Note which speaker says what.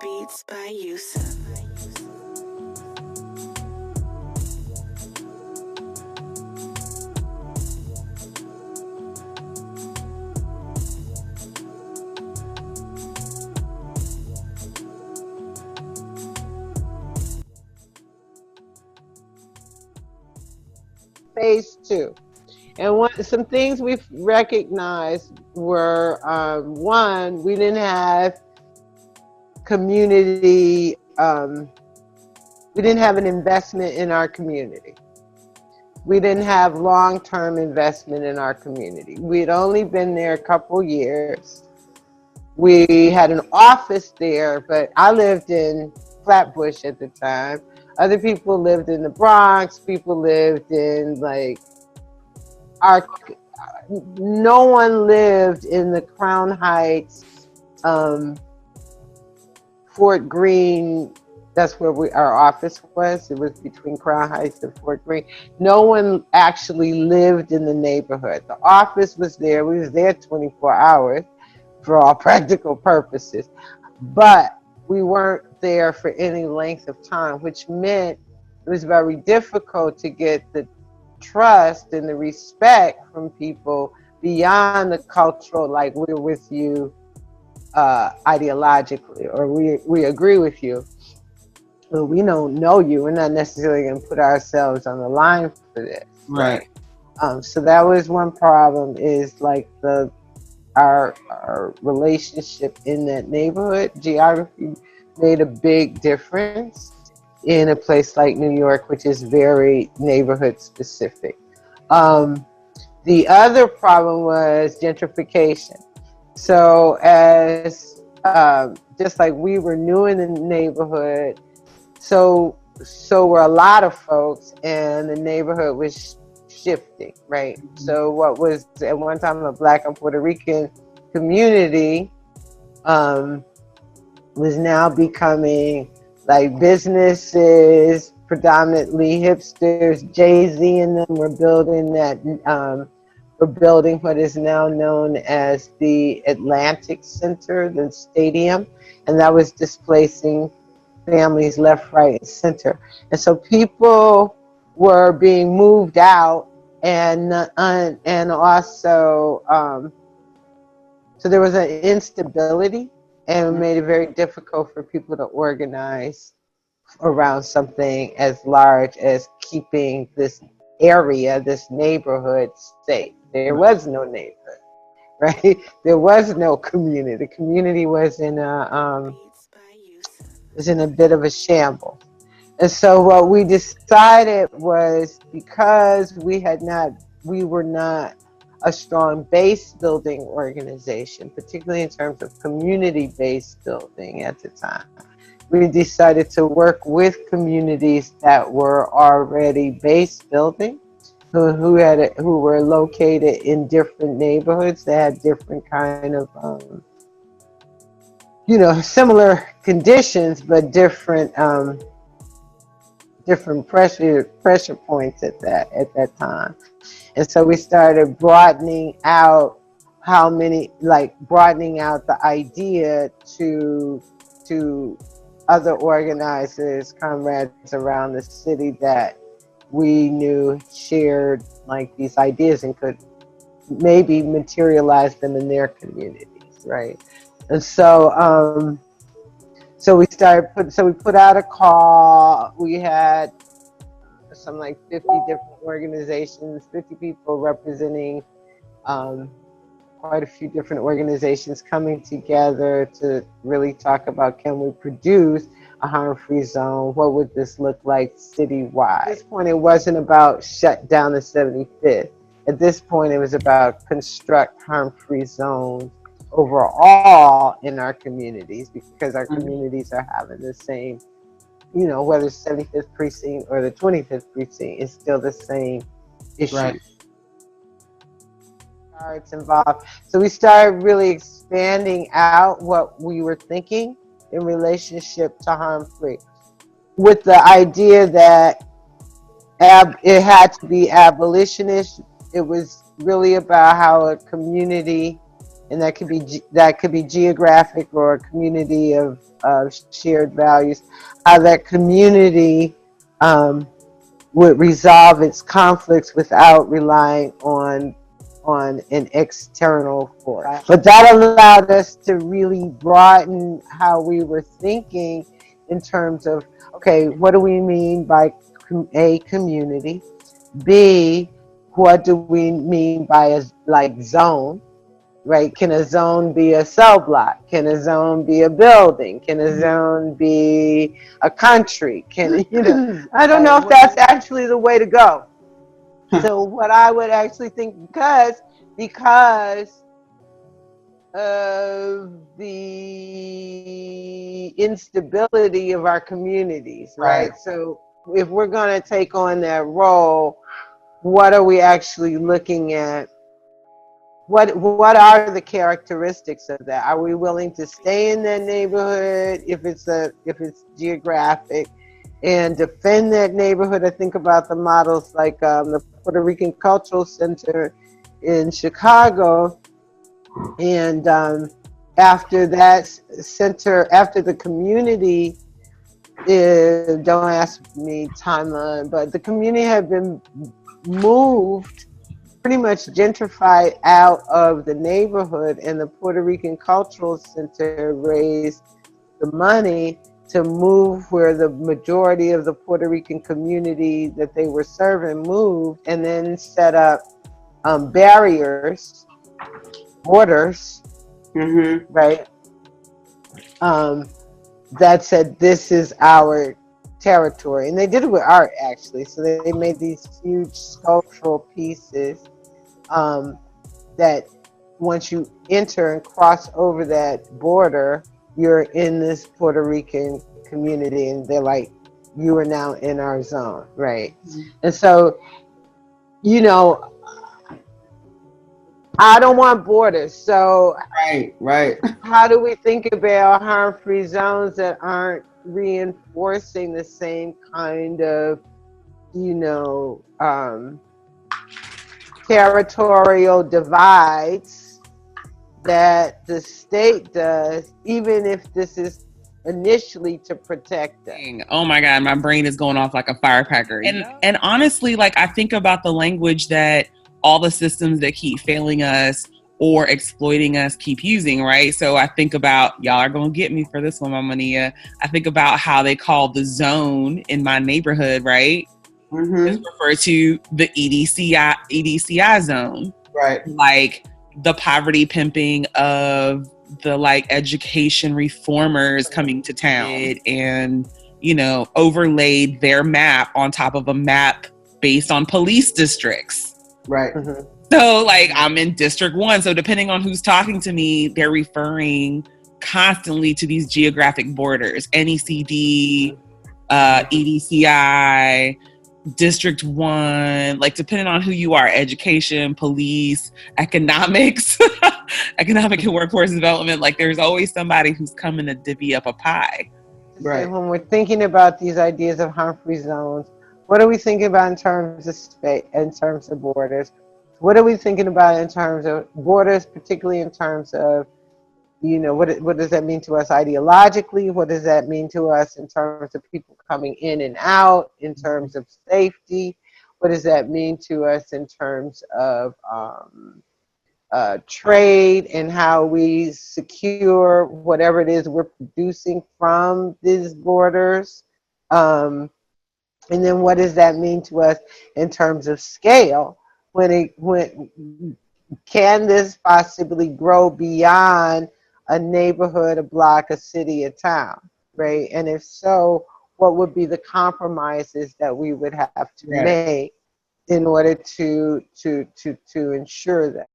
Speaker 1: Beats by Yusuf.
Speaker 2: Phase two. And some things we've recognized were one, we didn't have community, we didn't have an investment in our community. We didn't have long-term investment in our community. We'd only been there a couple years. We had an office there, but I lived in Flatbush at the time. Other people lived in the Bronx. People lived in no one lived in the Crown Heights, Fort Greene. That's where our office was. It was between Crown Heights and Fort Greene. No one actually lived in the neighborhood. The office was there. We was there 24 hours for all practical purposes. But we weren't there for any length of time, which meant it was very difficult to get the trust and the respect from people beyond the cultural, like we're with you ideologically, or we agree with you. But we don't know you. We're not necessarily going to put ourselves on the line for this.
Speaker 3: Right.
Speaker 2: So that was one problem, is like our relationship in that neighborhood. Geography made a big difference in a place like New York, which is very neighborhood specific. The other problem was gentrification. So as just like we were new in the neighborhood, so were a lot of folks, and the neighborhood was shifting, right? So what was at one time a Black and Puerto Rican community was now becoming like businesses, predominantly hipsters. Jay-Z and them were building what is now known as the Atlantic Center, the stadium, and that was displacing families left, right, and center. And so people were being moved out, and also so there was an instability, and it made it very difficult for people to organize around something as large as keeping this area, this neighborhood safe. There was no neighborhood, right? There was no community. The community was in a bit of a shamble. And so what we decided was, because we were not a strong base building organization, particularly in terms of community based building at the time, we decided to work with communities that were already base building, who were located in different neighborhoods that had different kind of similar conditions, but different pressure points at that time. And so we started broadening out the idea to other organizers, comrades around the city that we knew shared like these ideas and could maybe materialize them in their communities, right? And so we put out a call. We had some like 50 different organizations, 50 people representing quite a few different organizations coming together to really talk about, can we produce a harm-free zone? What would this look like citywide? At this point, it wasn't about shut down the 75th. At this point, it was about construct harm-free zones overall in our communities, because our communities are having the same, whether it's 75th precinct or the 25th precinct, it's still the same issue.
Speaker 3: Right.
Speaker 2: It's involved. So we started really expanding out what we were thinking in relationship to harm-free, with the idea that it had to be abolitionist. It was really about how a community, and that could be geographic or a community of shared values, how that community would resolve its conflicts without relying on an external force. But that allowed us to really broaden how we were thinking in terms of, okay, what do we mean by a community? B, what do we mean by a like zone? Right? Can a zone be a cell block? Can a zone be a building? Can a zone be a country? Can I don't know if that's actually the way to go. So what I would actually think, because of the instability of our communities, right? So if we're going to take on that role, what are we actually looking at? What are the characteristics of that? Are we willing to stay in that neighborhood if it's geographic and defend that neighborhood? I think about the models like the Puerto Rican Cultural Center in Chicago, and after that center, after the community, don't ask me timeline, but the community had been moved, pretty much gentrified out of the neighborhood, and the Puerto Rican Cultural Center raised the money to move where the majority of the Puerto Rican community that they were serving moved, and then set up borders, right? That said, this is our territory. And they did it with art, actually. So they made these huge sculptural pieces that once you enter and cross over that border, you're in this Puerto Rican community, and they're like, you are now in our zone, right? And so, I don't want borders. So
Speaker 3: right.
Speaker 2: How do we think about harm-free zones that aren't reinforcing the same kind of, territorial divides that the state does, even if this is initially to protect us?
Speaker 4: Oh my God, my brain is going off like a firecracker. And honestly, like, I think about the language that all the systems that keep failing us or exploiting us keep using, right? So I think about, y'all are going to get me for this one, Mama Nia. I think about how they call the zone in my neighborhood, right? It's referred to the EDCI zone.
Speaker 3: Right.
Speaker 4: Like the poverty pimping of the like education reformers coming to town and, overlaid their map on top of a map based on police districts.
Speaker 3: Right.
Speaker 4: So like I'm in District 1. So depending on who's talking to me, they're referring constantly to these geographic borders, NECD, EDCI, District 1, like depending on who you are, education, police, economics, economic and workforce development, like there's always somebody who's coming to divvy up a pie.
Speaker 2: Right. When we're thinking about these ideas of harm-free zones, what are we thinking about in terms of space, in terms of borders? What are we thinking about in terms of borders, particularly in terms of, what does that mean to us ideologically? What does that mean to us in terms of people coming in and out, in terms of safety? What does that mean to us in terms of trade and how we secure whatever it is we're producing from these borders? And then what does that mean to us in terms of scale? Can this possibly grow beyond a neighborhood, a block, a city, a town, right? And if so, what would be the compromises that we would have to make in order to ensure that?